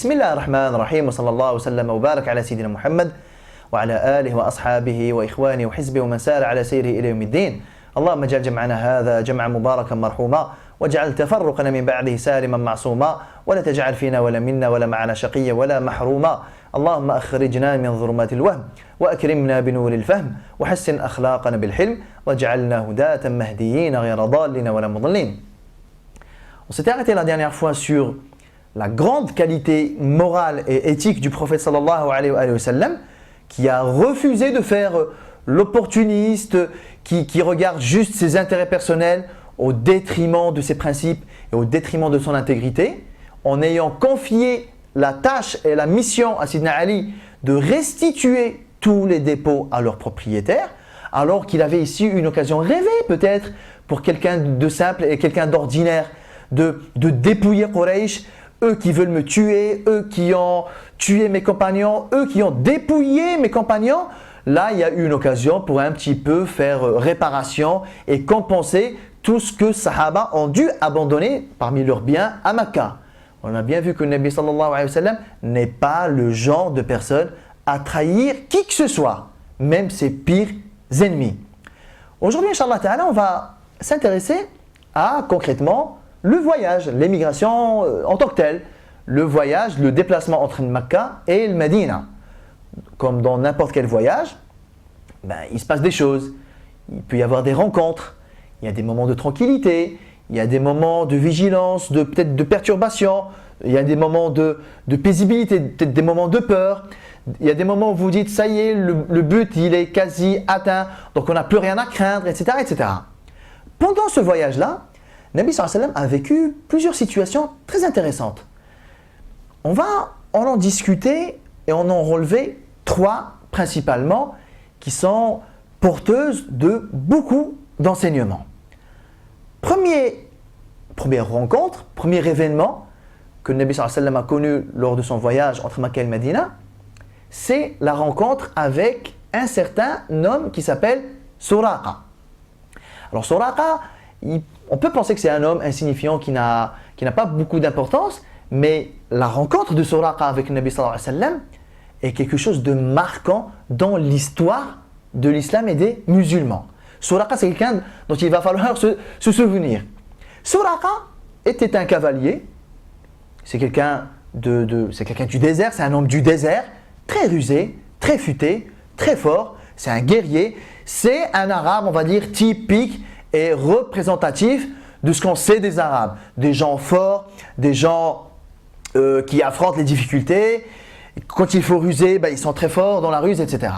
بسم الله الرحمن الرحيم وصلى الله وسلم وبارك على سيدنا محمد وعلى آله وأصحابه وإخوانه وحزبه ومن سار على سيره إلى يوم الدين. اللهم اجعل جمعنا هذا جمعا مباركا مرحوما واجعل تفرقنا من بعده سالما معصوما ولا تجعل فينا ولا منا ولا معنا شقيا ولا محروما. اللهم أخرجنا من ظلمات الوهم وأكرمنا بنور الفهم وحسن أخلاقنا بالحلم واجعلنا هداة مهديين غير ضالين ولا مضلين. On s'était arrêté la dernière fois sur la grande qualité morale et éthique du prophète sallallahu alayhi wa sallam, qui a refusé de faire l'opportuniste, qui regarde juste ses intérêts personnels au détriment de ses principes et au détriment de son intégrité, en ayant confié la tâche et la mission à Sidna Ali de restituer tous les dépôts à leurs propriétaires, alors qu'il avait ici une occasion rêvée peut-être pour quelqu'un de simple et quelqu'un d'ordinaire de dépouiller Quraysh. Eux qui veulent me tuer, eux qui ont tué mes compagnons, eux qui ont dépouillé mes compagnons. Là, il y a eu une occasion pour un petit peu faire réparation et compenser tout ce que Sahaba ont dû abandonner parmi leurs biens à Makkah. On a bien vu que le Nabi sallallahu alayhi wa sallam n'est pas le genre de personne à trahir qui que ce soit, même ses pires ennemis. Aujourd'hui, Inch'Allah Ta'ala, on va s'intéresser à concrètement le voyage, l'émigration en tant que telle, le voyage, le déplacement entre Makkah et le Médina. Comme dans n'importe quel voyage, il se passe des choses, il peut y avoir des rencontres, il y a des moments de tranquillité, il y a des moments de vigilance, peut-être de perturbation, il y a des moments de paisibilité, peut-être des moments de peur, il y a des moments où vous dites ça y est, le but il est quasi atteint, donc on n'a plus rien à craindre, etc., etc. Pendant ce voyage-là, Nabi sallallahu alayhi wa sallam a vécu plusieurs situations très intéressantes. On va en discuter et en relever trois principalement qui sont porteuses de beaucoup d'enseignements. Première rencontre, premier événement que Nabi sallallahu alayhi wa sallam a connu lors de son voyage entre Makkah et le Médina, c'est la rencontre avec un certain homme qui s'appelle Suraqa. Alors Suraqa, on peut penser que c'est un homme insignifiant qui n'a pas beaucoup d'importance, mais la rencontre de Suraqa avec le Nabi sallallahu alayhi wa sallam est quelque chose de marquant dans l'histoire de l'islam et des musulmans. Suraqa, c'est quelqu'un dont il va falloir se souvenir. Suraqa était un cavalier, c'est quelqu'un du désert, c'est un homme du désert, très rusé, très futé, très fort, c'est un guerrier, c'est un arabe, on va dire, typique et représentatif de ce qu'on sait des Arabes. Des gens forts, des gens qui affrontent les difficultés. Quand il faut ruser, ils sont très forts dans la ruse, etc.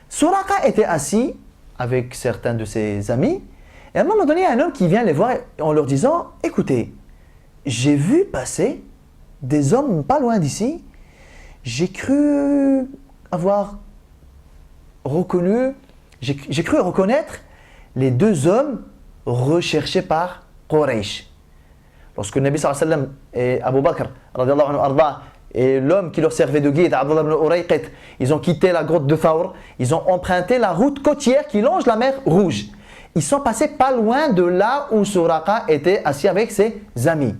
Suraqa était assis avec certains de ses amis. Et à un moment donné, il y a un homme qui vient les voir en leur disant « Écoutez, j'ai vu passer des hommes pas loin d'ici. J'ai cru avoir reconnu, j'ai cru reconnaître les deux hommes recherchés par Quraysh. Lorsque le Nabi sallallahu alayhi wa sallam et Abu Bakr radiallahu anhu arda, et l'homme qui leur servait de guide, Abdullah ibn Urayqit, ils ont quitté la grotte de Thawr, ils ont emprunté la route côtière qui longe la mer Rouge. Ils sont passés pas loin de là où Suraqa était assis avec ses amis.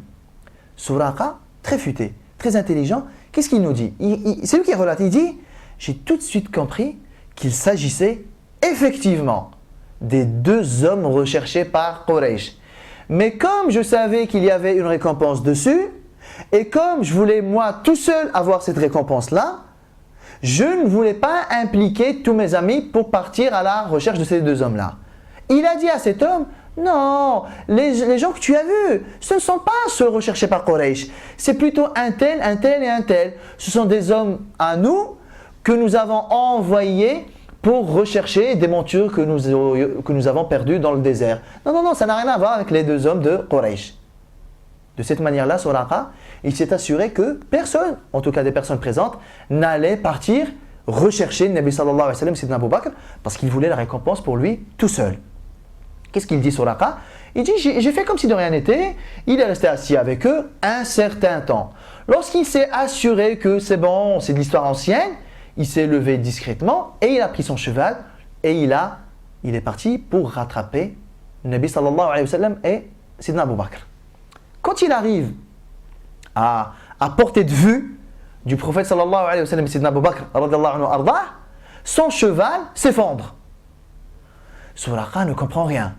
Suraqa, très futé, très intelligent, qu'est-ce qu'il nous dit? C'est lui qui relate, il dit « J'ai tout de suite compris qu'il s'agissait effectivement des deux hommes recherchés par Quraysh. Mais comme je savais qu'il y avait une récompense dessus, et comme je voulais moi tout seul avoir cette récompense-là, je ne voulais pas impliquer tous mes amis pour partir à la recherche de ces deux hommes-là. Il a dit à cet homme, non, les gens que tu as vus, ce ne sont pas ceux recherchés par Quraysh. C'est plutôt un tel et un tel. Ce sont des hommes à nous que nous avons envoyés pour rechercher des montures que nous avons perdues dans le désert. Non, ça n'a rien à voir avec les deux hommes de Quraysh. De cette manière-là, Suraqa, il s'est assuré que personne, en tout cas des personnes présentes, n'allait partir rechercher le Nabi sallallahu alayhi wa sallam, Sidna Abu Bakr, parce qu'il voulait la récompense pour lui tout seul. Qu'est-ce qu'il dit Suraqa? Il dit, j'ai fait comme si de rien n'était, il est resté assis avec eux un certain temps. Lorsqu'il s'est assuré que c'est bon, c'est de l'histoire ancienne, il s'est levé discrètement et il a pris son cheval et il est parti pour rattraper le Nabi sallallahu alayhi wa sallam et Sidna Abu Bakr. Quand il arrive à portée de vue du prophète sallallahu alayhi wa sallam, Sidna Abu Bakr, radiyallahu anhu arda, son cheval s'effondre. Suraqa ne comprend rien.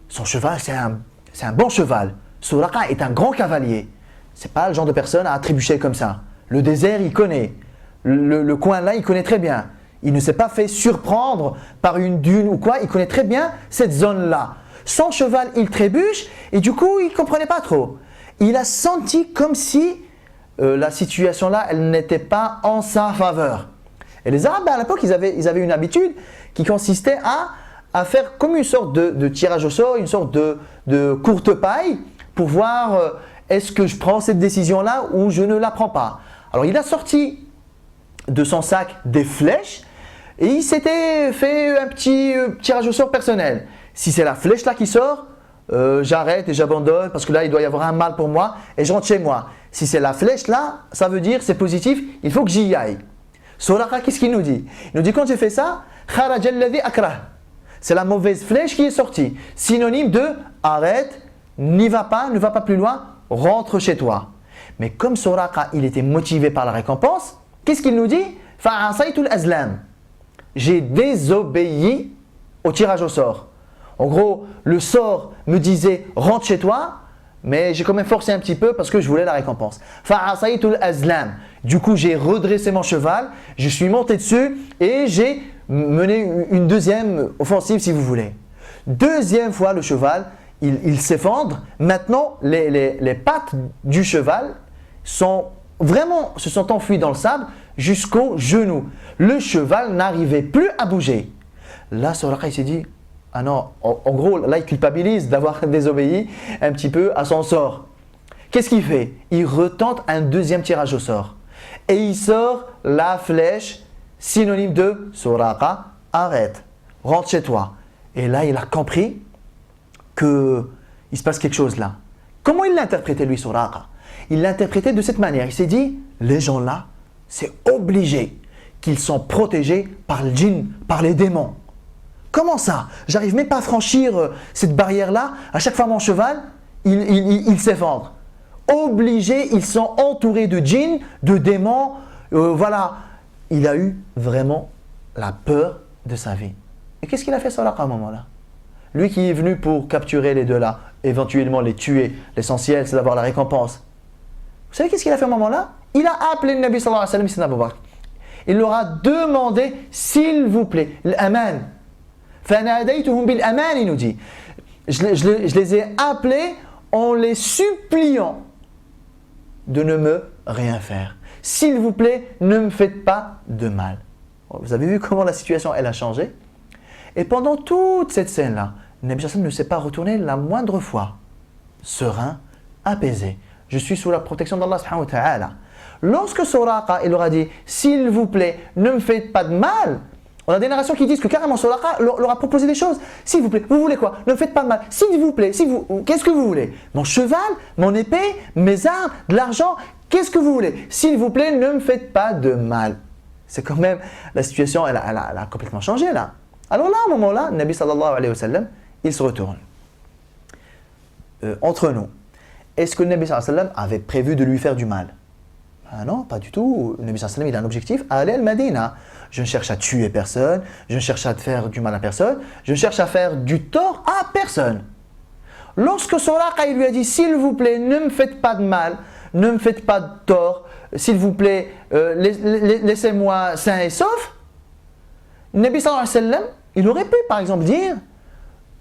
Son cheval, c'est un bon cheval. Suraqa est un grand cavalier. C'est pas le genre de personne à trébucher comme ça. Le désert, il connaît. Le coin là, il connaît très bien. Il ne s'est pas fait surprendre par une dune ou quoi. Il connaît très bien cette zone-là. Son cheval, il trébuche et du coup, il ne comprenait pas trop. Il a senti comme si la situation-là, elle n'était pas en sa faveur. Et les Arabes, à l'époque, ils avaient une habitude qui consistait à faire comme une sorte de tirage au sort, une sorte de courte paille pour voir est-ce que je prends cette décision-là ou je ne la prends pas. Alors, il a sorti de son sac des flèches et il s'était fait un petit tirage au sort personnel. Si c'est la flèche là qui sort, j'arrête et j'abandonne parce que là il doit y avoir un mal pour moi et je rentre chez moi. Si c'est la flèche là, ça veut dire c'est positif, il faut que j'y aille. Suraqa, qu'est-ce qu'il nous dit? Il nous dit quand j'ai fait ça, kharaja alladhi akrah. C'est la mauvaise flèche qui est sortie. Synonyme de arrête, n'y va pas, ne va pas plus loin, rentre chez toi. Mais comme Suraqa, il était motivé par la récompense, qu'est-ce qu'il nous dit? Fa'asaytul azlam. J'ai désobéi au tirage au sort. En gros, le sort me disait rentre chez toi, mais j'ai quand même forcé un petit peu parce que je voulais la récompense. Fa'asaytul azlam. Du coup, j'ai redressé mon cheval, je suis monté dessus et j'ai mené une deuxième offensive si vous voulez. Deuxième fois, le cheval, il s'effondre. Maintenant, les pattes du cheval se sont enfuies dans le sable jusqu'au genou. Le cheval n'arrivait plus à bouger. Là, Suraqa s'est dit, ah non, en gros, là, il culpabilise d'avoir désobéi un petit peu à son sort. Qu'est-ce qu'il fait? Il retente un deuxième tirage au sort. Et il sort la flèche, synonyme de Suraqa, arrête, rentre chez toi. Et là, il a compris qu'il se passe quelque chose là. Comment il l'a interprété, lui, Suraqa? Il l'a interprété de cette manière. Il s'est dit, les gens là, c'est obligé qu'ils sont protégés par le djinn, par les démons. Comment ça? J'arrive même pas à franchir cette barrière-là. À chaque fois, mon cheval, il s'effondre. Obligés, ils sont entourés de djinns, de démons. Voilà. Il a eu vraiment la peur de sa vie. Et qu'est-ce qu'il a fait Suraqa à un moment-là? Lui qui est venu pour capturer les deux là, éventuellement les tuer. L'essentiel, c'est d'avoir la récompense. Vous savez qu'est-ce qu'il a fait à un moment-là? Il a appelé le Nabi sallallahu alayhi wa sallam, Abu Bakr. Il leur a demandé, s'il vous plaît, l'aman. Fanadaytuhum bil aman, il nous dit. Je les ai appelés en les suppliant de ne me rien faire. S'il vous plaît, ne me faites pas de mal. Vous avez vu comment la situation elle a changé? Et pendant toute cette scène-là, Nabi sallallahu ne s'est pas retourné la moindre fois. Serein, apaisé. Je suis sous la protection d'Allah subhanahu wa ta'ala. Lorsque Suraqa il leur a dit, s'il vous plaît, ne me faites pas de mal, on a des narrations qui disent que carrément Suraqa leur a proposé des choses. S'il vous plaît, vous voulez quoi? Ne me faites pas de mal. S'il vous plaît, qu'est-ce que vous voulez? Mon cheval, mon épée, mes armes, de l'argent, qu'est-ce que vous voulez? S'il vous plaît, ne me faites pas de mal. C'est quand même, la situation, elle a complètement changé là. Alors là, à un moment-là, Nabi sallallahu alayhi wa sallam, il se retourne. Entre nous, est-ce que le Nabi sallallahu alayhi wa sallam avait prévu de lui faire du mal? Ah non, pas du tout. Le Nabi sallallahu alayhi wa sallam, il a un objectif, aller al-Madina. Je ne cherche à tuer personne, je ne cherche à faire du mal à personne, je cherche à faire du tort à personne. Lorsque Suraqa il lui a dit, s'il vous plaît, ne me faites pas de mal, ne me faites pas de tort, s'il vous plaît, laissez-moi sain et sauf, le Nabi sallallahu alayhi wa sallam, il aurait pu par exemple dire,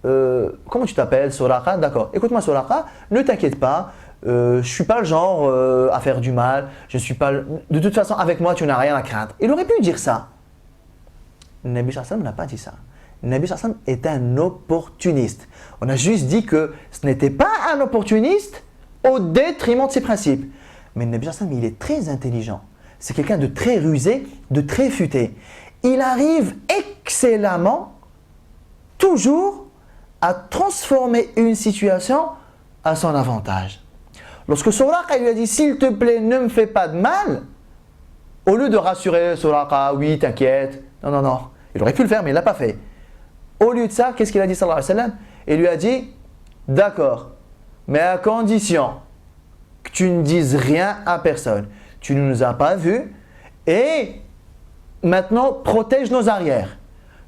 comment tu t'appelles Suraqa? D'accord, écoute-moi Suraqa, ne t'inquiète pas, je ne suis pas le genre à faire du mal, je suis pas, de toute façon avec moi tu n'as rien à craindre. Il aurait pu dire ça. Le Nabi sallallahu alayhi wa sallam n'a pas dit ça. Le Nabi sallallahu alayhi wa sallam est un opportuniste. On a juste dit que ce n'était pas un opportuniste au détriment de ses principes. Mais le Nabi sallallahu alayhi wa sallam, il est très intelligent. C'est quelqu'un de très rusé, de très futé. Il arrive excellemment, toujours, à transformer une situation à son avantage. Lorsque Suraqa lui a dit, s'il te plaît, ne me fais pas de mal, au lieu de rassurer Suraqa, oui, t'inquiète, non, il aurait pu le faire, mais il ne l'a pas fait. Au lieu de ça, qu'est-ce qu'il a dit sallallahu alayhi wa sallam? Il lui a dit, d'accord, mais à condition que tu ne dises rien à personne. tu ne nous as pas vus et maintenant protège nos arrières.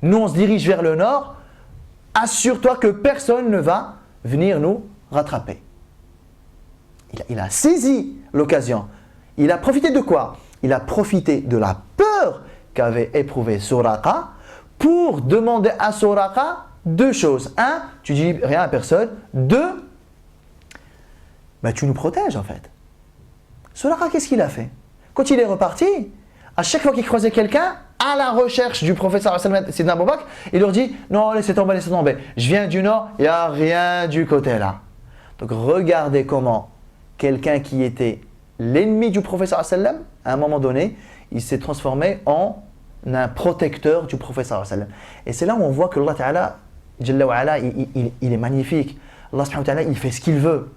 Nous on se dirige vers le nord, assure-toi que personne ne va venir nous rattraper. Il a saisi l'occasion. Il a profité de quoi? Il a profité de la peur qu'avait éprouvé Suraqa pour demander à Suraqa deux choses. Un, tu dis rien à personne. Deux, tu nous protèges en fait. Suraqa, qu'est-ce qu'il a fait? Quand il est reparti, à chaque fois qu'il croisait quelqu'un, à la recherche du prophète Sidna Abu Bakr, il leur dit non, laissez tomber, laissez tomber. Je viens du nord, il n'y a rien du côté là. Donc regardez comment quelqu'un qui était l'ennemi du prophète sallam, à un moment donné, il s'est transformé en un protecteur du prophète sallam. Et c'est là où on voit que Allah Ta'ala, Jalla wa Ala, il est magnifique. Allah subhanahu wa ta'ala, il fait ce qu'il veut.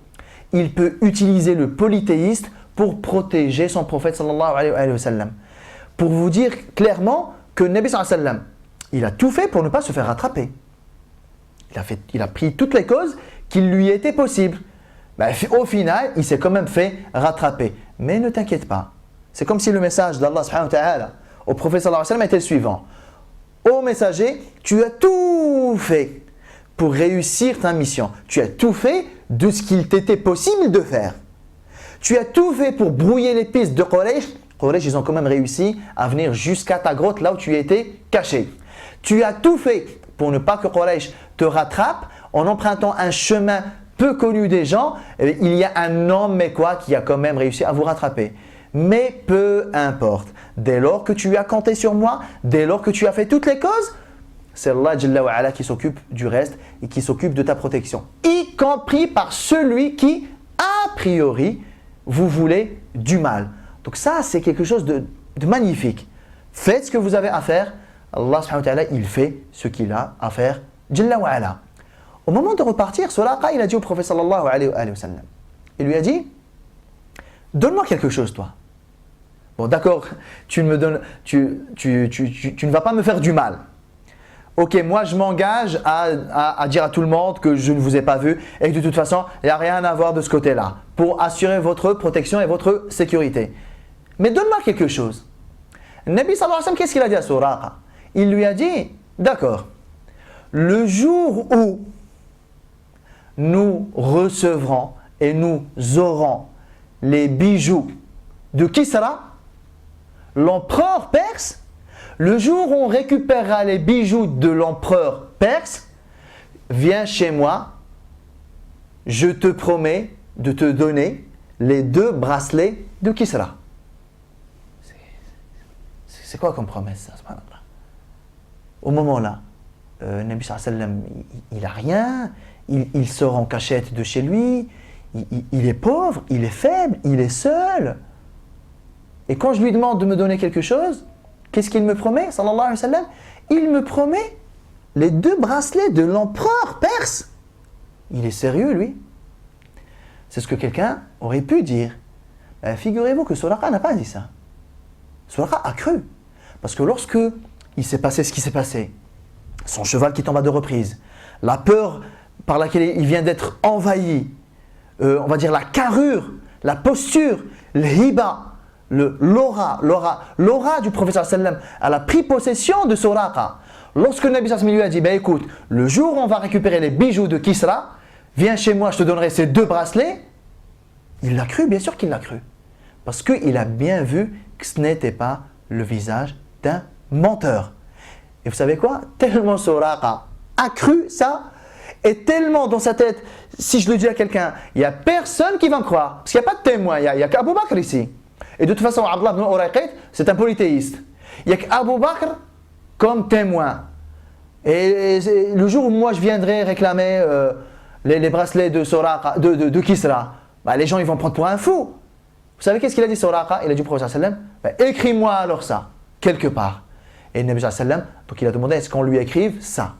Il peut utiliser le polythéiste pour protéger son prophète sallallahu alayhi wa sallam. Pour vous dire clairement que Nabi sallallahu alayhi wa sallam, il a tout fait pour ne pas se faire rattraper. Il a pris toutes les causes qui lui étaient possibles. Au final, il s'est quand même fait rattraper. Mais ne t'inquiète pas. C'est comme si le message d'Allah subhanahu wa ta'ala au prophète sallallahu alayhi wa sallam était le suivant. Ô messager, tu as tout fait pour réussir ta mission. Tu as tout fait de ce qu'il t'était possible de faire. Tu as tout fait pour brouiller les pistes de Quraysh. Quraysh, ils ont quand même réussi à venir jusqu'à ta grotte, là où tu étais caché. Tu as tout fait pour ne pas que Quraysh te rattrape en empruntant un chemin peu connu des gens. Il y a un homme, mais quoi, qui a quand même réussi à vous rattraper. Mais peu importe. Dès lors que tu as compté sur moi, dès lors que tu as fait toutes les causes, c'est Allah Jalla wa Ala qui s'occupe du reste et qui s'occupe de ta protection. Y compris par celui qui, a priori, vous voulez du mal. Donc ça, c'est quelque chose de magnifique. Faites ce que vous avez à faire. Allah subhanahu wa ta'ala, il fait ce qu'il a à faire. Jalla wa Ala. Au moment de repartir, Suraqa, il a dit au prophète sallallahu alayhi wa sallam. Il lui a dit, donne-moi quelque chose toi. Bon d'accord, tu ne vas pas me faire du mal. Ok, moi je m'engage à dire à tout le monde que je ne vous ai pas vu et que de toute façon, il n'y a rien à voir de ce côté-là pour assurer votre protection et votre sécurité. Mais donne-moi quelque chose. Nabi sallallahu alayhi wa sallam, qu'est-ce qu'il a dit à Suraqa? Il lui a dit, d'accord, le jour où nous recevrons et nous aurons les bijoux de Kisra, l'empereur perse, le jour où on récupérera les bijoux de l'empereur perse, viens chez moi, je te promets de te donner les 2 bracelets de Kisra. C'est quoi comme promesse ça, subhanallah? Au moment là, Nabi sallallahu alayhi wa sallam, il n'a rien, il sort en cachette de chez lui, il est pauvre, il est faible, il est seul. Et quand je lui demande de me donner quelque chose, qu'est-ce qu'il me promet, sallallahu alayhi wa sallam? Il me promet les 2 bracelets de l'empereur perse. Il est sérieux, lui. C'est ce que quelqu'un aurait pu dire. Figurez-vous que Suraqa n'a pas dit ça. Suraqa a cru. Parce que lorsque il s'est passé ce qui s'est passé, son cheval qui tombe à 2 reprises, la peur par laquelle il vient d'être envahi, on va dire la carrure, la posture, le hiba, l'aura du prophète sallallahu alayhi wa sallam, elle a pris possession de Suraqa. Lorsque le Nabi sallallahu alayhi wa sallam lui a dit, écoute, le jour où on va récupérer les bijoux de Kisra, viens chez moi, je te donnerai ces 2 bracelets. Il l'a cru, bien sûr qu'il l'a cru. Parce qu'il a bien vu que ce n'était pas le visage d'un menteur. Et vous savez quoi? Tellement Suraqa a cru ça, et tellement dans sa tête, si je le dis à quelqu'un, il n'y a personne qui va me croire. Parce qu'il n'y a pas de témoin, il n'y a qu'Abu Bakr ici. Et de toute façon, Abdullah ibn Urayqit, c'est un polythéiste. Il n'y a qu'Abu Bakr comme témoin. Et le jour où moi je viendrai réclamer les bracelets de Suraqa, de Kisra, les gens ils vont me prendre pour un fou. Vous savez qu'est-ce qu'il a dit Suraqa? Il a dit au prophète sallallahu alayhi wa sallam, écris-moi alors ça, quelque part. Et le Nabi sallallahu alayhi wa sallam, donc il a demandé, est-ce qu'on lui écrive ça?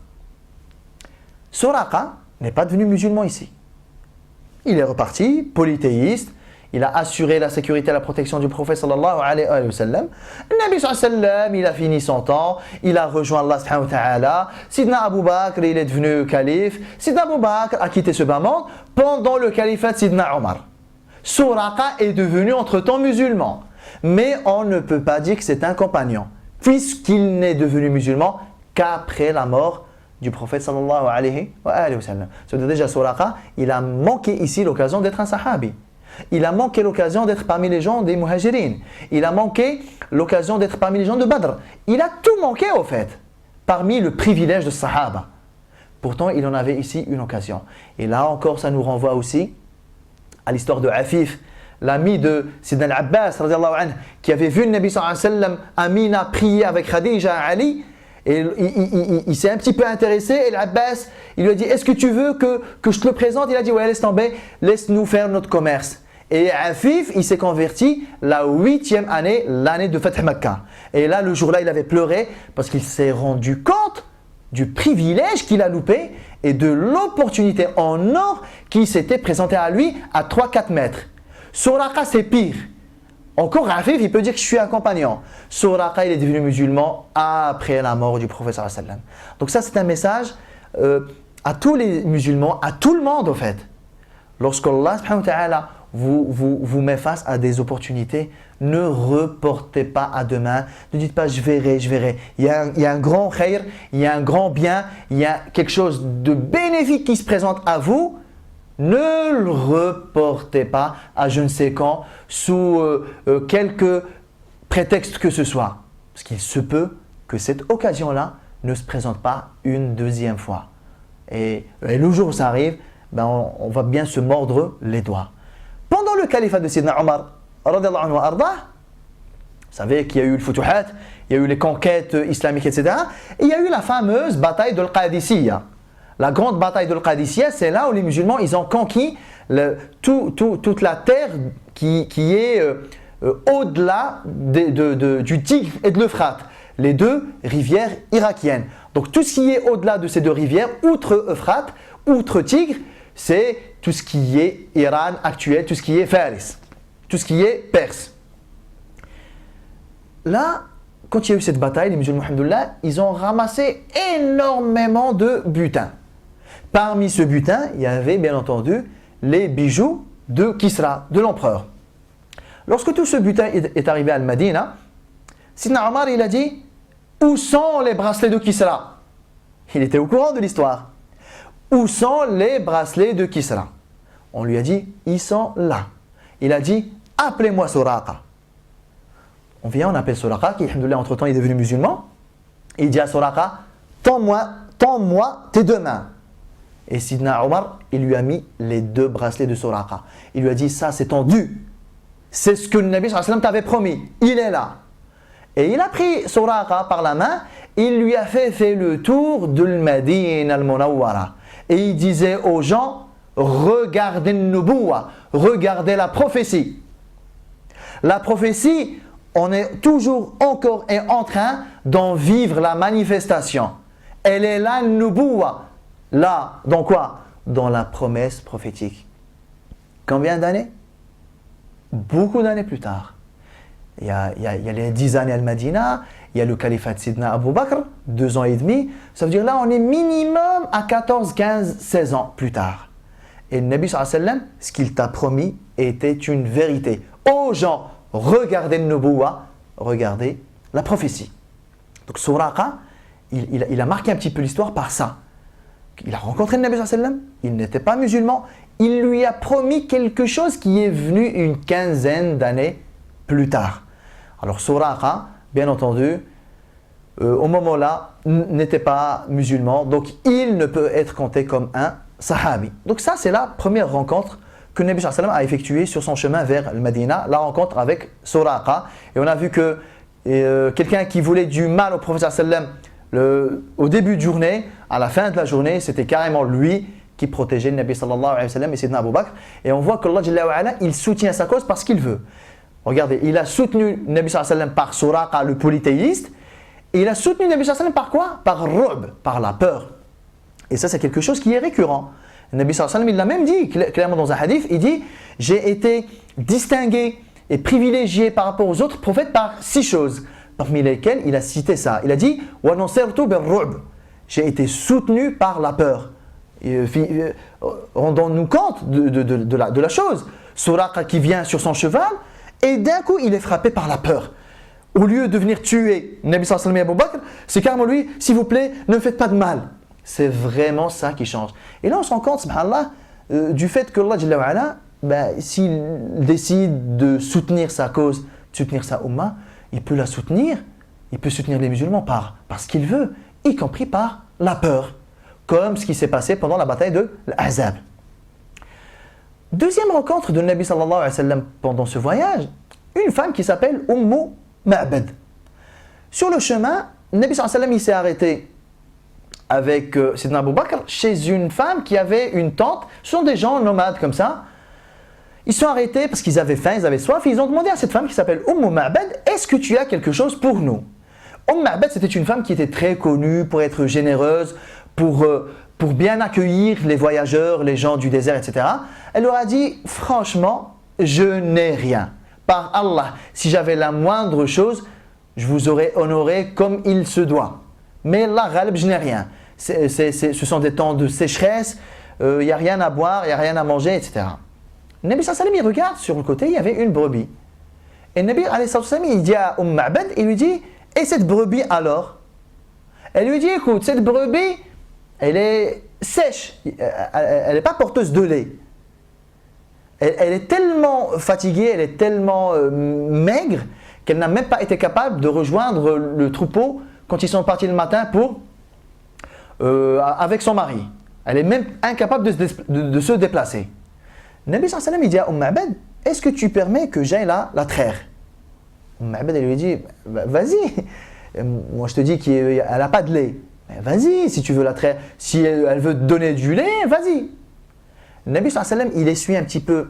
Suraqa n'est pas devenu musulman ici. Il est reparti, polythéiste, il a assuré la sécurité et la protection du prophète sallallahu alayhi wa sallam. Le Nabi sallallahu alayhi wa sallam, il a fini son temps, il a rejoint Allah subhanahu wa ta'ala. Sidna Abu Bakr, il est devenu calife. Sidna Abu Bakr a quitté ce bas pendant le califat de Sidna Omar. Suraqa est devenu entre-temps musulman. Mais on ne peut pas dire que c'est un compagnon, puisqu'il n'est devenu musulman qu'après la mort du prophète sallallahu alayhi wa sallam. C'est-à-dire déjà Suraqa, il a manqué ici l'occasion d'être un sahabi. Il a manqué l'occasion d'être parmi les gens des muhajirin. Il a manqué l'occasion d'être parmi les gens de Badr. Il a tout manqué au fait, parmi le privilège de sahaba. Pourtant, il en avait ici une occasion. Et là encore, ça nous renvoie aussi à l'histoire de Afif, l'ami de Sidna al-Abbas, qui avait vu le Nabi sallallahu alayhi wa sallam, Amina, prier avec Khadija, Ali. Et il s'est un petit peu intéressé et l'Abbas, il lui a dit, est-ce que tu veux que je te le présente? Il a dit, ouais, laisse tomber, laisse-nous faire notre commerce. Et Afif, il s'est converti la 8e année, l'année de Fath Makkah. Et là, le jour-là, il avait pleuré parce qu'il s'est rendu compte du privilège qu'il a loupé et de l'opportunité en or qui s'était présentée à lui à 3-4 mètres. Suraqa, c'est pire. Encore Afif, il peut dire que je suis un compagnon. Suraqa, il est devenu musulman après la mort du prophète sallallahu alayhi wa sallam. Donc ça, c'est un message à tous les musulmans, à tout le monde en fait. Lorsqu'Allah subhanahu wa ta'ala vous met face à des opportunités, ne reportez pas à demain. Ne dites pas je verrai, je verrai. Il y a un grand khair, il y a un grand bien, il y a quelque chose de bénéfique qui se présente à vous. Ne le reportez pas à je ne sais quand, sous quelque prétexte que ce soit. Parce qu'il se peut que cette occasion-là ne se présente pas une deuxième fois. Et le jour où ça arrive, ben on va bien se mordre les doigts. Pendant le califat de Sidna Omar, radiyallahu anhu arda, vous savez qu'il y a eu le Futuhat, il y a eu les conquêtes islamiques, etc. Et il y a eu la fameuse bataille de l'Qadisiyya. La grande bataille de l'Qadisiyya, c'est là où les musulmans ils ont conquis toute la terre qui est au-delà du Tigre et de l'Euphrate, les deux rivières irakiennes. Donc tout ce qui est au-delà de ces deux rivières, outre Euphrate, outre Tigre, c'est tout ce qui est Iran actuel, tout ce qui est Faris, tout ce qui est Perse. Là, quand il y a eu cette bataille, les musulmans, alhamdoulilah, ils ont ramassé énormément de butin. Parmi ce butin, il y avait bien entendu les bijoux de Kisra, de l'empereur. Lorsque tout ce butin est arrivé à Al-Madina, Sidna Omar il a dit « Où sont les bracelets de Kisra ?» Il était au courant de l'histoire. « Où sont les bracelets de Kisra ?» On lui a dit « Ils sont là. » Il a dit « Appelez-moi Suraqa. » On vient, on appelle Suraqa, qui alhamdoulilah entre-temps est devenu musulman. Il dit à Suraqa « Tends-moi tes deux mains. » Et Sidna Omar, il lui a mis les deux bracelets de Suraqa. Il lui a dit, ça c'est ton dû. C'est ce que le Nabi sallallahu alayhi wa sallam t'avait promis. Il est là. Et il a pris Suraqa par la main, il lui a fait le tour de l'Madina al-Munawwara. Et il disait aux gens, regardez le nubuwa, regardez la prophétie. La prophétie, on est toujours encore et en train d'en vivre la manifestation. Elle est là, le nubuwa. Là, dans quoi? Dans la promesse prophétique. Combien d'années? Beaucoup d'années plus tard. Il y a les 10 années al-Madina, il y a le califat de Sidna Abu Bakr, 2 ans et demi. Ça veut dire là, on est minimum à 14, 15, 16 ans plus tard. Et le Nabi sallallahu alayhi wa sallam, ce qu'il t'a promis était une vérité. Aux gens, regardez le nubuwa, regardez la prophétie. Donc Suraqa, il a marqué un petit peu l'histoire par ça. Il a rencontré le Nabi sallallahu alayhi wa sallam, il n'était pas musulman, il lui a promis quelque chose qui est venu une quinzaine d'années plus tard. Alors Suraqa, bien entendu, au moment-là, n'était pas musulman, donc il ne peut être compté comme un sahabi. Donc ça, c'est la première rencontre que le Nabi sallallahu alayhi wa sallam a effectuée sur son chemin vers le Madina, la rencontre avec Suraqa. Et on a vu que quelqu'un qui voulait du mal au prophète sallallahu alayhi wa sallam, au début de journée, à la fin de la journée, c'était carrément lui qui protégeait le Nabi sallallahu alayhi wa sallam et Sidna Abu Bakr. Et on voit qu'Allah Jalla wa Ala, il soutient sa cause parce qu'il veut. Regardez, il a soutenu le Nabi sallallahu alayhi wa sallam par Suraqa, le polythéiste. Et il a soutenu le Nabi sallallahu alayhi wa sallam par quoi? Par Ru'b, par la peur. Et ça, c'est quelque chose qui est récurrent. Le Nabi sallallahu alayhi wa sallam, il l'a même dit clairement dans un hadith, il dit « J'ai été distingué et privilégié par rapport aux autres prophètes par 6 choses. » Parmi lesquels il a cité ça. Il a dit « J'ai été soutenu par la peur. » Rendons-nous compte de la chose. Suraqa qui vient sur son cheval Et d'un coup, il est frappé par la peur. Au lieu de venir tuer Nabi sallallahu alayhi wa sallam et Abu Bakr, c'est carrément lui, s'il vous plaît, ne me faites pas de mal. C'est vraiment ça qui change. Et là, on se rend compte, subhanallah, du fait que Allah Jalla wa Ala, s'il décide de soutenir sa cause, de soutenir sa Ummah, il peut la soutenir, il peut soutenir les musulmans par ce qu'il veut, y compris par la peur, comme ce qui s'est passé pendant la bataille de l'Ahzab. Deuxième rencontre de Nabi sallallahu alayhi wa sallam pendant ce voyage, une femme qui s'appelle Ma'bad. Sur le chemin, Nabi sallallahu alayhi wa sallam il s'est arrêté avec Sidna Abu Bakr chez une femme qui avait une tente. Ce sont des gens nomades comme ça. Ils sont arrêtés parce qu'ils avaient faim, ils avaient soif. Et ils ont demandé à cette femme qui s'appelle Ma'bad, est-ce que tu as quelque chose pour nous? Ma'bad, c'était une femme qui était très connue pour être généreuse, pour bien accueillir les voyageurs, les gens du désert, etc. Elle leur a dit, franchement, je n'ai rien. Par Allah, si j'avais la moindre chose, je vous aurais honoré comme il se doit. Mais là, Ghalib, je n'ai rien. Ce sont des temps de sécheresse, il n'y a rien à boire, il n'y a rien à manger, etc. Nabi sallallahu alayhi wa sallam, il regarde sur le côté, il y avait une brebis. Et Nabi alayhi wa sallam, il dit à Ma'bad, il lui dit, et cette brebis alors? Elle lui dit, écoute, cette brebis, elle est sèche, elle n'est pas porteuse de lait. Elle est tellement fatiguée, elle est tellement maigre qu'elle n'a même pas été capable de rejoindre le troupeau quand ils sont partis le matin avec son mari. Elle est même incapable de se déplacer. Nabi sallallahu alayhi wa sallam, il dit à Ma'bad, est-ce que tu permets que j'aille la traire? Ma'bad, elle lui dit, vas-y, moi je te dis qu'elle n'a pas de lait. Vas-y, si tu veux la traire, si elle veut te donner du lait, vas-y. Nabi sallallahu alayhi wa sallam, il essuie un petit peu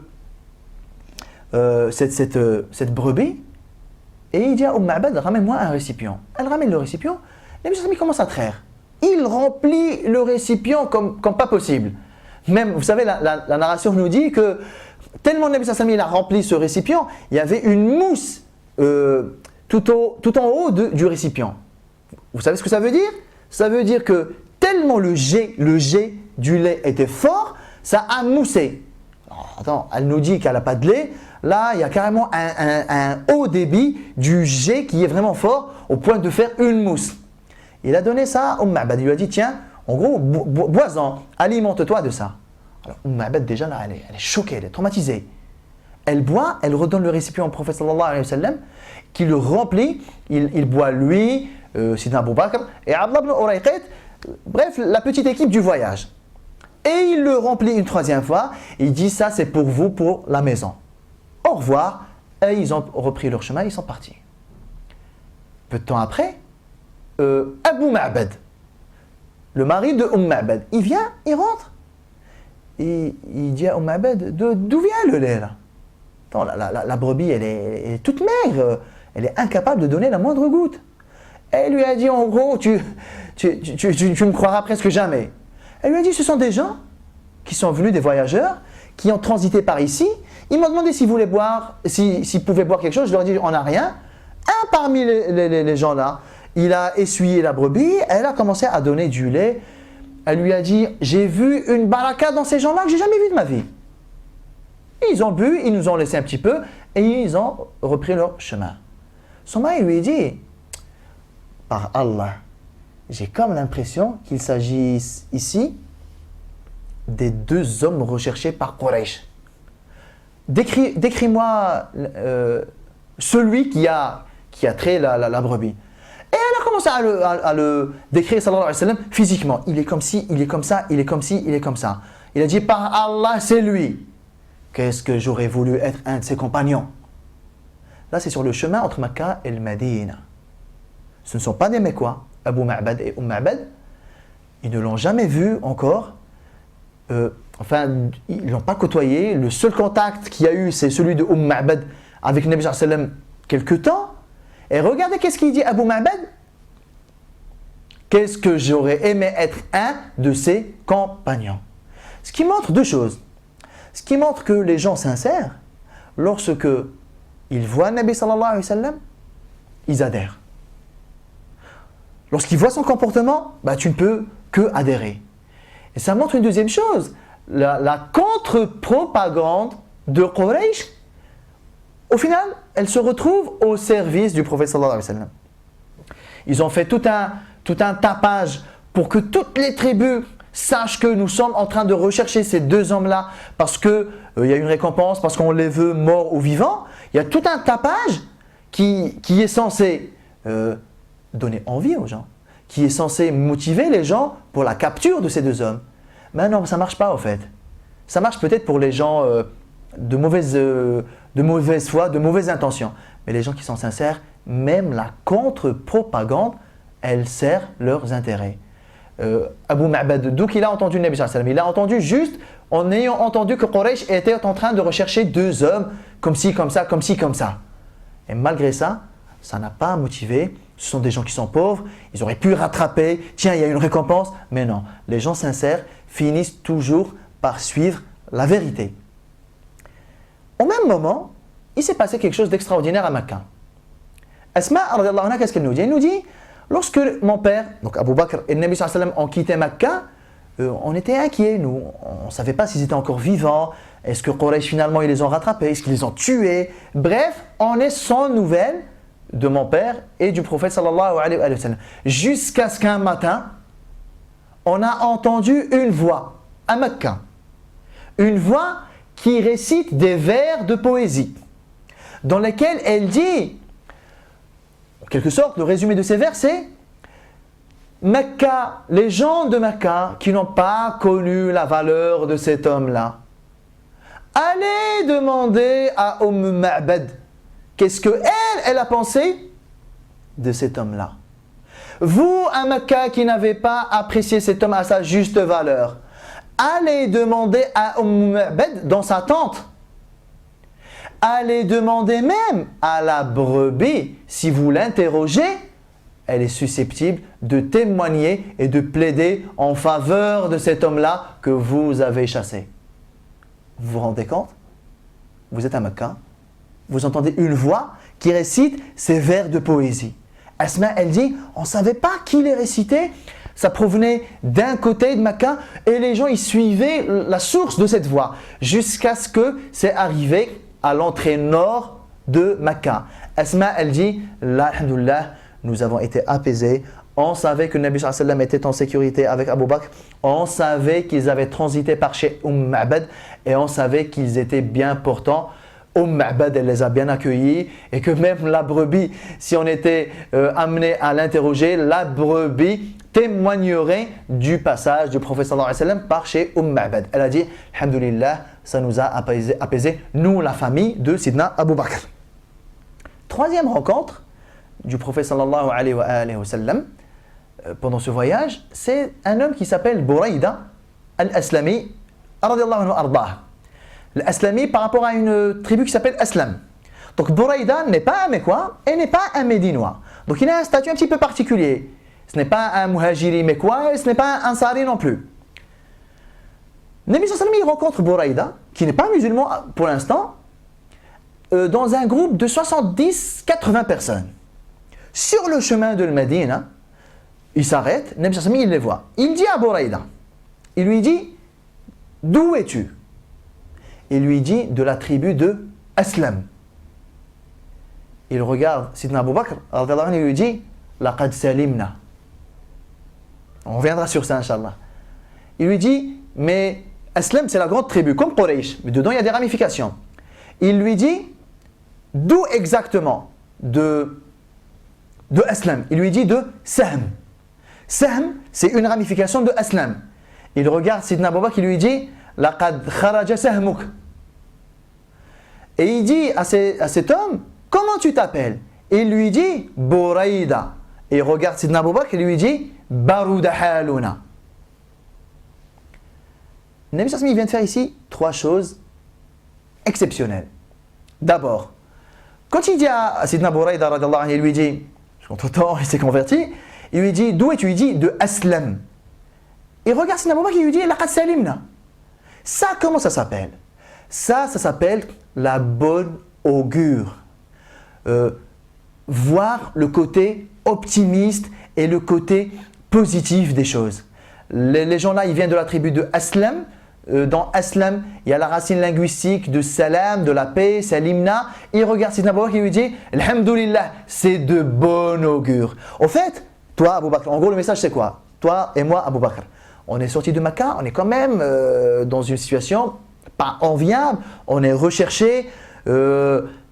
cette brebis et il dit à Ma'bad, ramène-moi un récipient. Elle ramène le récipient, Nabi sallallahu alayhi wa sallam, il commence à traire. Il remplit le récipient comme pas possible. Même, vous savez, la narration nous dit que tellement Nabi sallallahu alayhi wa sallam, il a rempli ce récipient, il y avait une mousse tout en haut du récipient. Vous savez ce que ça veut dire? Ça veut dire que tellement le jet du lait était fort, ça a moussé. Alors, attends, elle nous dit qu'elle n'a pas de lait. Là, il y a carrément un haut débit du jet qui est vraiment fort au point de faire une mousse. Il a donné ça à Ma'bad. Il lui a dit, tiens, en gros, bois-en, alimente-toi de ça. Alors, Ma'bad, déjà là, elle est choquée, elle est traumatisée. Elle boit, elle redonne le récipient au prophète sallallahu alayhi wa sallam, qui le remplit. Il boit lui, Sidna Abu Bakr et Abdullah ibn Urayqit, bref, la petite équipe du voyage. Et il le remplit une troisième fois. Il dit, ça c'est pour vous, pour la maison. Au revoir. Et ils ont repris leur chemin, ils sont partis. Peu de temps après, Abu Ma'bad, le mari de Ma'bad, il vient, il rentre. Et il dit à Ma'bad, d'où vient le lait là? Attends, la brebis, elle est toute maigre. Elle est incapable de donner la moindre goutte. Elle lui a dit, en gros, tu me croiras presque jamais. Elle lui a dit, ce sont des gens qui sont venus, des voyageurs, qui ont transité par ici. Ils m'ont demandé s'ils voulaient boire, s'ils pouvaient boire quelque chose. Je leur ai dit, on n'a rien. Un parmi les gens là, il a essuyé la brebis, elle a commencé à donner du lait. Elle lui a dit, j'ai vu une baraka dans ces gens-là que j'ai jamais vu de ma vie. Ils ont bu, ils nous ont laissé un petit peu et ils ont repris leur chemin. Son mari lui a dit, par Allah, j'ai comme l'impression qu'il s'agit ici des deux hommes recherchés par Quraysh. Décris-moi celui qui a trait la brebis. Et elle a commencé à le décrire, sallallahu alayhi wa sallam, physiquement. Il est comme ci, il est comme ça, il est comme ci, il est comme ça. Il a dit, par Allah, c'est lui. Qu'est-ce que j'aurais voulu être un de ses compagnons? Là, c'est sur le chemin entre Makkah et le Médine. Ce ne sont pas des Mekkois, Abu Ma'bad et Ma'bad. Ils ne l'ont jamais vu encore. Enfin, ils ne l'ont pas côtoyé. Le seul contact qu'il y a eu, c'est celui de Ma'bad avec Nabi sallallahu alayhi wa sallam quelque temps. Et regardez qu'est-ce qu'il dit Abu Ma'bad. Qu'est-ce que j'aurais aimé être un de ses compagnons. Ce qui montre deux choses. Ce qui montre que les gens sincères, lorsque ils voient Nabi sallallahu alayhi wa sallam, ils adhèrent. Lorsqu'ils voient son comportement, tu ne peux que adhérer. Et ça montre une deuxième chose, la contre-propagande de Quraysh Au final, elles se retrouvent au service du prophète sallallahu alayhi wa sallam. Ils ont fait tout un tapage pour que toutes les tribus sachent que nous sommes en train de rechercher ces deux hommes-là parce qu'il y a une récompense, parce qu'on les veut morts ou vivants. Il y a tout un tapage qui est censé donner envie aux gens, qui est censé motiver les gens pour la capture de ces deux hommes. Mais non, ça ne marche pas en fait. Ça marche peut-être pour les gens de mauvaise foi, de mauvaises intentions. Mais les gens qui sont sincères, même la contre-propagande, elle sert leurs intérêts. Abu Ma'bad, d'où il a entendu le Nabi sallallahu alayhi wa sallam? Il a entendu juste en ayant entendu que Quraysh était en train de rechercher deux hommes comme ci, comme ça, comme ci, comme ça. Et malgré ça, ça n'a pas motivé. Ce sont des gens qui sont pauvres, ils auraient pu rattraper, tiens, il y a une récompense. Mais non, les gens sincères finissent toujours par suivre la vérité. Au même moment, il s'est passé quelque chose d'extraordinaire à Mecca. Asma, qu'est-ce qu'elle nous dit? Elle nous dit, lorsque mon père, donc Abu Bakr et le Nabi sallallahu alayhi wa sallam ont quitté Mecca, on était inquiets, nous. On ne savait pas s'ils étaient encore vivants. Est-ce que Quraysh finalement ils les ont rattrapés? Est-ce qu'ils les ont tués? Bref, on est sans nouvelles de mon père et du prophète sallallahu alayhi wa sallam. Jusqu'à ce qu'un matin, on a entendu une voix à Mecca. Une voix qui récite des vers de poésie, dans lesquels elle dit, en quelque sorte, le résumé de ces vers, c'est Mecca, les gens de Mecca qui n'ont pas connu la valeur de cet homme-là, allez demander à Ma'bad qu'est-ce qu'elle a pensé de cet homme-là. Vous, à Mecca, qui n'avez pas apprécié cet homme à sa juste valeur, allez demander à Ma'bad dans sa tente. Allez demander même à la brebis, si vous l'interrogez, elle est susceptible de témoigner et de plaider en faveur de cet homme-là que vous avez chassé. Vous vous rendez compte? Vous êtes à Mecca, vous entendez une voix qui récite ces vers de poésie. Asma, elle dit, on ne savait pas qui les récitait, ça provenait d'un côté de Mecca et les gens ils suivaient la source de cette voix jusqu'à ce que c'est arrivé à l'entrée nord de Mecca. Asma, elle dit, là, alhamdoulilah, nous avons été apaisés. On savait que le Nabi sallallahu alayhi wa sallam était en sécurité avec Abu Bakr. On savait qu'ils avaient transité par chez Ma'bad et on savait qu'ils étaient bien portants. Ma'bad, elle les a bien accueillis et que même la brebis, si on était amené à l'interroger, la brebis témoignerait du passage du prophète sallallahu alayhi wa sallam par chez Ma'bad. Elle a dit, alhamdoulilah, ça nous a apaisé, nous, la famille de Sidna Abu Bakr. Troisième rencontre du prophète sallallahu alayhi wa sallam pendant ce voyage, c'est un homme qui s'appelle Burayda al-Aslami radiyallahu anhu ardah. L'Aslami par rapport à une tribu qui s'appelle Aslam. Donc Burayda n'est pas un Mécois et n'est pas un Médinois. Donc il a un statut un petit peu particulier. Ce n'est pas un Muhajiri Mécois et ce n'est pas un Ansari non plus. Nabi sallallahu alayhi wa sallam, il rencontre Burayda, qui n'est pas musulman pour l'instant, dans un groupe de 70-80 personnes. Sur le chemin de Médine, il s'arrête, Nabi sallallahu alayhi wa sallam, il les voit. Il dit à Burayda, il lui dit, d'où es-tu? Il lui dit de la tribu de Aslam. Il regarde Sidna Abu Bakr, il lui dit, laqad salimna. On reviendra sur ça, Inch'Allah. Il lui dit, mais Aslam, c'est la grande tribu, comme Quraysh, mais dedans il y a des ramifications. Il lui dit, d'où exactement de Aslam? Il lui dit de Sahm. Sahm, c'est une ramification de Aslam. Il regarde Sidna Abu Bakr, il lui dit, laqad kharaja sahmuk. Et il dit à cet homme, comment tu t'appelles? Il lui dit, Burayda. Et il regarde Sidna Abu Bakr, il lui dit, Baruda haluna. Le Nabi sallallahu alayhi wa sallam, il vient de faire ici trois choses exceptionnelles. D'abord, quand il dit à Sidna Burayda, il lui dit, entre-temps il s'est converti, il lui dit, d'où es-tu? Il dit, de Aslam. Et regarde Sidna Abu Bakr, il lui dit, laqad salimna. Ça, comment ça s'appelle? Ça s'appelle la bonne augure. Voir le côté optimiste et le côté positif des choses. Les gens là, ils viennent de la tribu de Aslam, dans Aslam, il y a la racine linguistique de salam, de la paix, salimna. Il regarde Sidna Abu Bakr et lui dit Alhamdulillah, c'est de bon augure. Au fait, toi Abu Bakr, en gros le message c'est quoi? Toi et moi Abu Bakr, on est sorti de Mecca, on est quand même dans une situation pas enviable, on est recherché,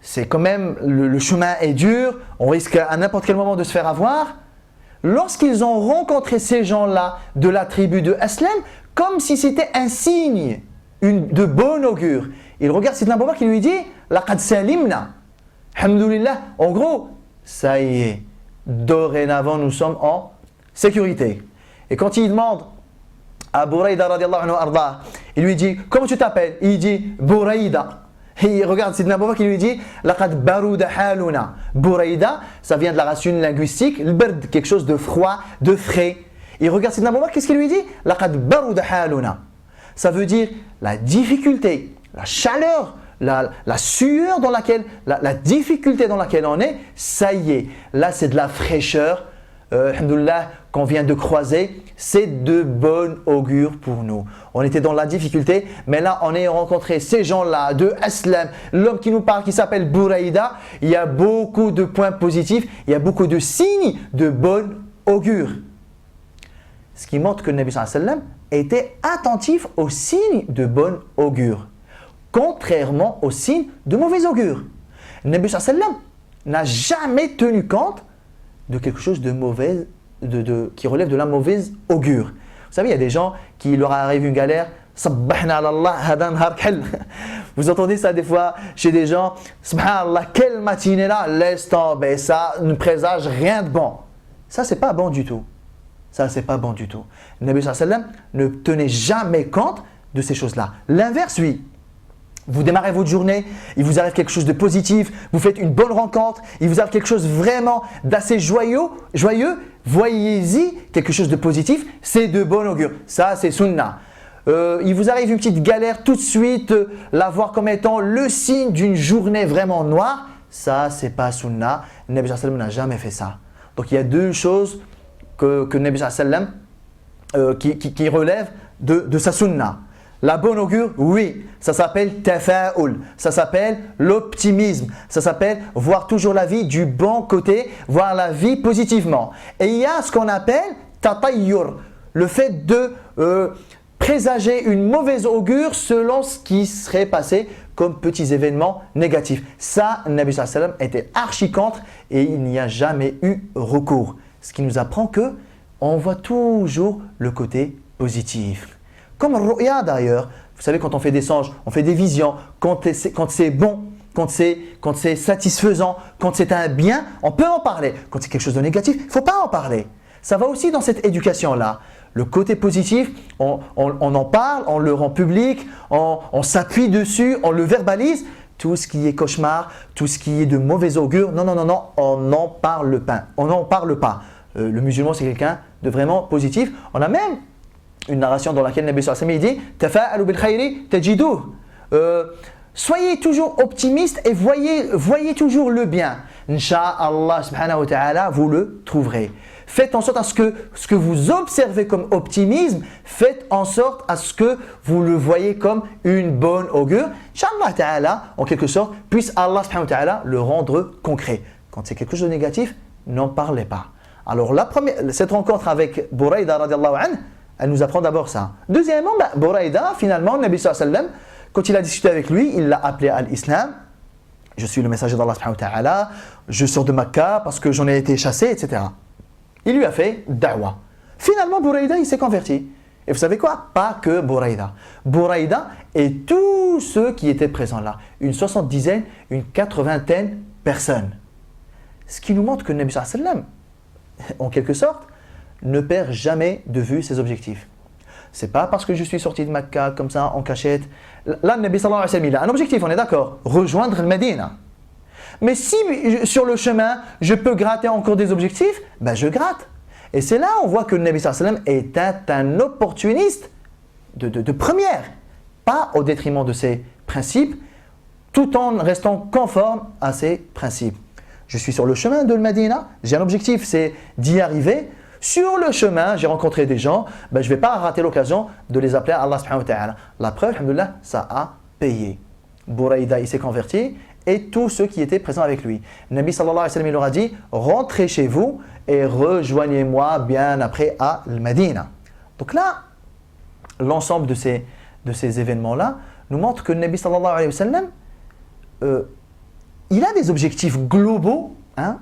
c'est quand même, le chemin est dur, on risque à n'importe quel moment de se faire avoir. Lorsqu'ils ont rencontré ces gens-là de la tribu de Aslam, comme si c'était un signe de bon augure, il regarde Sidna Abu Bakr qui lui dit Laqad salimna. Alhamdulillah, en gros, ça y est, dorénavant nous sommes en sécurité. Et quand il demande à Buraïda radiallahu anhu arda, il lui dit comment tu t'appelles? Il dit Buraïda. Et il regarde Sidna Abu Bakr qui lui dit Laqad baruda haluna. Buraïda, ça vient de la racine linguistique, le bard, quelque chose de froid, de frais. Il regarde Sidna Abu Bakr, qu'est-ce qu'il lui dit? Laqad baruda haluna. Ça veut dire la difficulté, la chaleur, la sueur dans laquelle, la difficulté dans laquelle on est, ça y est, là c'est de la fraîcheur, alhamdoulilah, qu'on vient de croiser, c'est de bon augure pour nous. On était dans la difficulté, mais là on a rencontré ces gens-là de Aslam, l'homme qui nous parle qui s'appelle Buraïda, il y a beaucoup de points positifs, il y a beaucoup de signes de bon augure. Ce qui montre que le Nabi sallallahu alayhi wa sallam était attentif aux signes de bon augure, contrairement aux signes de mauvais augure. Le Nabi sallallahu alayhi wa sallam n'a jamais tenu compte de quelque chose de mauvais, qui relève de la mauvaise augure. Vous savez, il y a des gens qui leur arrive une galère. Vous entendez ça des fois chez des gens. Subhanallah, quelle matinée là, laisse tomber, ça ne présage rien de bon. Ça, c'est pas bon du tout. Ça, c'est pas bon du tout. Le Nabi sallallahu alayhi wa sallam ne tenait jamais compte de ces choses-là. L'inverse, oui. Vous démarrez votre journée, il vous arrive quelque chose de positif, vous faites une bonne rencontre, il vous arrive quelque chose vraiment d'assez joyeux, voyez-y quelque chose de positif, c'est de bon augure. Ça, c'est sunnah. Il vous arrive une petite galère, tout de suite, la voir comme étant le signe d'une journée vraiment noire, ça, c'est pas sunnah. Le Nabi sallallahu alayhi wa sallam n'a jamais fait ça. Donc, il y a deux choses que le Nabi sallallahu alayhi wa sallam qui relèvent de sa sunnah. La bonne augure, oui, ça s'appelle tafa'ul, ça s'appelle l'optimisme, ça s'appelle voir toujours la vie du bon côté, voir la vie positivement. Et il y a ce qu'on appelle tatayyur, le fait de présager une mauvaise augure selon ce qui serait passé comme petits événements négatifs. Ça, le Nabi sallallahu alayhi wa sallam était archi contre et il n'y a jamais eu recours. Ce qui nous apprend que on voit toujours le côté positif. Comme Ru'ya d'ailleurs, vous savez quand on fait des songes, on fait des visions, quand c'est bon, quand c'est satisfaisant, quand c'est un bien, on peut en parler. Quand c'est quelque chose de négatif, il ne faut pas en parler. Ça va aussi dans cette éducation-là. Le côté positif, on en parle, on le rend public, on s'appuie dessus, on le verbalise. Tout ce qui est cauchemar, tout ce qui est de mauvais augure, non, on n'en parle pas. On n'en parle pas. Le musulman, c'est quelqu'un de vraiment positif. On a même une narration dans laquelle le Nabi sallallahu alayhi wa sallam dit Tafa'alu bil khayri tajiduh. Soyez toujours optimiste et voyez toujours le bien. Inch'Allah subhanahu wa ta'ala, vous le trouverez. Faites en sorte à ce que vous observez comme optimisme, faites en sorte à ce que vous le voyez comme une bonne augure. Inch'Allah ta'ala, en quelque sorte, puisse Allah subhanahu wa ta'ala le rendre concret. Quand c'est quelque chose de négatif, n'en parlez pas. Alors cette rencontre avec Buraïda radiallahu anhu, elle nous apprend d'abord ça. Deuxièmement, Buraïda, finalement, le Nabi sallallahu alayhi wa sallam, quand il a discuté avec lui, il l'a appelé à l'islam. Je suis le messager d'Allah subhanahu wa ta'ala, je sors de Mecca parce que j'en ai été chassé, etc. Il lui a fait da'wa. Finalement, Buraïda, il s'est converti. Et vous savez quoi? Pas que Buraïda. Buraïda et tous ceux qui étaient présents là. Une 70aine, une 80aine personnes. Ce qui nous montre que le Nabi sallallahu alayhi wa sallam, en quelque sorte, ne perd jamais de vue ses objectifs. C'est pas parce que je suis sorti de Mecca comme ça en cachette. Là, le Nabi sallallahu alayhi wa sallam, il a un objectif, on est d'accord, rejoindre le Médina. Mais si sur le chemin, je peux gratter encore des objectifs, ben je gratte. Et c'est là on voit que le Nabi sallallahu alayhi wa sallam est un opportuniste de première, pas au détriment de ses principes, tout en restant conforme à ses principes. Je suis sur le chemin de le Médina, j'ai un objectif, c'est d'y arriver. sur le chemin, j'ai rencontré des gens, je ne vais pas rater l'occasion de les appeler à Allah subhanahu wa ta'ala. La preuve, alhamdoulilah, ça a payé. Buraïda, il s'est converti et tous ceux qui étaient présents avec lui. Le Nabi sallallahu alayhi wa sallam, il leur a dit, rentrez chez vous et rejoignez-moi bien après à Al-Madina. Donc là, l'ensemble de ces événements-là nous montre que le Nabi sallallahu alayhi wa sallam, il a des objectifs globaux, hein,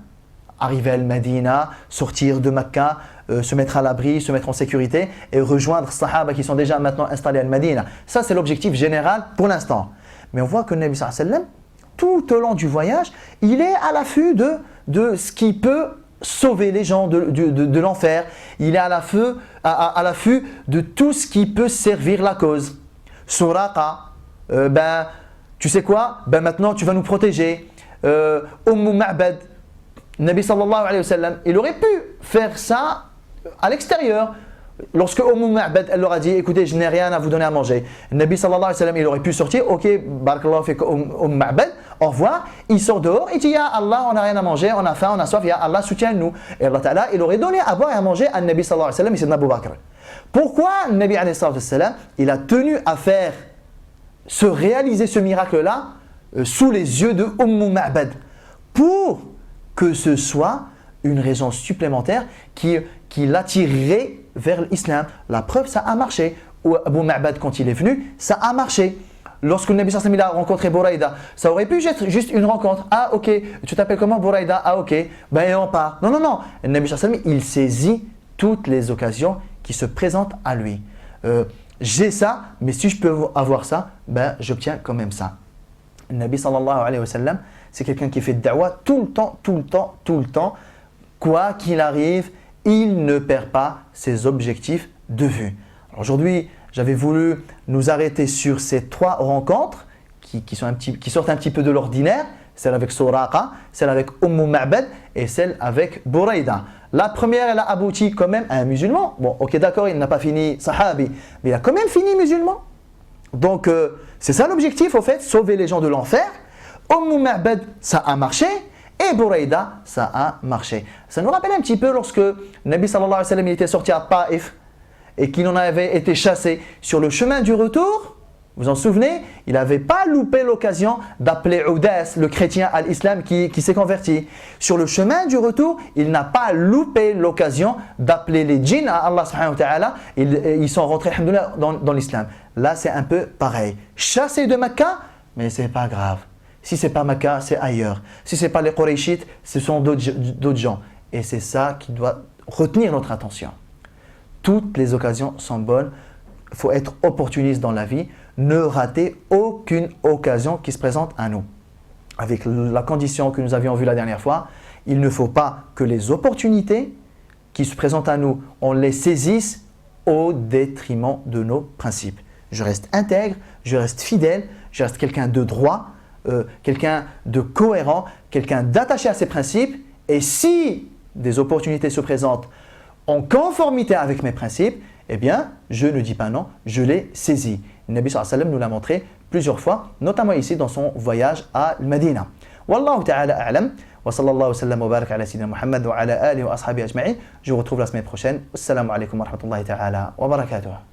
arriver à Al-Madina, sortir de Mecca, se mettre à l'abri, se mettre en sécurité et rejoindre les Sahaba qui sont déjà maintenant installés à Al-Madina. Ça, c'est l'objectif général pour l'instant. Mais on voit que le Nabi sallallahu alayhi wa sallam, tout au long du voyage, il est à l'affût de ce qui peut sauver les gens de l'enfer. Il est à l'affût de tout ce qui peut servir la cause. Suraqa, tu sais quoi, maintenant tu vas nous protéger. Ma'bad, Nabi sallallahu alayhi wa sallam, il aurait pu faire ça à l'extérieur. Lorsque Ma'bad, elle leur a dit, écoutez, je n'ai rien à vous donner à manger. Nabi sallallahu alayhi wa sallam, il aurait pu sortir, ok, barakallahu fik Ma'bad, au revoir. Il sort dehors, il dit, ya Allah, on n'a rien à manger, on a faim, on a soif, ya Allah, soutiens-nous. Et Allah Ta'ala, il aurait donné à boire et à manger à Nabi sallallahu alayhi wa sallam et c'est Abu Bakr. Pourquoi Nabi alayhi wa sallam, il a tenu à faire réaliser ce miracle-là sous les yeux de Ma'bad? Pour que ce soit une raison supplémentaire qui l'attirerait vers l'islam. La preuve, ça a marché. Abu Ma'bad, quand il est venu, ça a marché. Lorsque le Nabi sallallahu alayhi wa sallam a rencontré Buraïda, ça aurait pu être juste une rencontre. Ah ok, tu t'appelles comment Buraïda? Ah ok, et on part. Non. Le Nabi sallallahu alayhi wa sallam, il saisit toutes les occasions qui se présentent à lui. J'ai ça, mais si je peux avoir ça, j'obtiens quand même ça. Le Nabi sallallahu alayhi wa sallam, c'est quelqu'un qui fait da'wah tout le temps. Quoi qu'il arrive, il ne perd pas ses objectifs de vue. Aujourd'hui, j'avais voulu nous arrêter sur ces 3 rencontres qui sortent un petit peu de l'ordinaire, celle avec Suraqa, celle avec Ma'bad et celle avec Buraïda. La première, elle a abouti quand même à un musulman. Bon, ok, d'accord, il n'a pas fini sahabi, mais il a quand même fini musulman. Donc, c'est ça l'objectif, au fait, sauver les gens de l'enfer. Ma'bad, ça a marché. Et Buraïda, ça a marché. Ça nous rappelle un petit peu lorsque Nabi sallallahu alayhi wa sallam était sorti à Taïf et qu'il en avait été chassé. Sur le chemin du retour, vous en souvenez, il n'avait pas loupé l'occasion d'appeler Oudas, le chrétien à l'islam qui s'est converti. Sur le chemin du retour, il n'a pas loupé l'occasion d'appeler les djinns à Allah subhanahu wa ta'ala. Ils sont rentrés alhamdoulilah, dans l'islam. Là, c'est un peu pareil. Chassé de Mecca, mais ce n'est pas grave. Si ce n'est pas Mecca, c'est ailleurs. Si ce n'est pas les Qurayshites, ce sont d'autres gens. Et c'est ça qui doit retenir notre attention. Toutes les occasions sont bonnes. Il faut être opportuniste dans la vie. Ne rater aucune occasion qui se présente à nous. Avec la condition que nous avions vue la dernière fois, il ne faut pas que les opportunités qui se présentent à nous, on les saisisse au détriment de nos principes. Je reste intègre, je reste fidèle, je reste quelqu'un de droit, quelqu'un de cohérent, quelqu'un d'attaché à ses principes. Et si des opportunités se présentent en conformité avec mes principes, eh bien, je ne dis pas non, je les saisis. Le Nabi sallallahu alayhi wa sallam nous l'a montré plusieurs fois, notamment ici dans son voyage à Al-Madina. Wallahu ta'ala a'lam, wa sallallahu wa sallam wa barak ala sayyidina Muhammad wa ala alihi wa ashabihi ajma'in. Je vous retrouve la semaine prochaine. Assalamu alaikum wa rahmatullahi ta'ala wa barakatuh.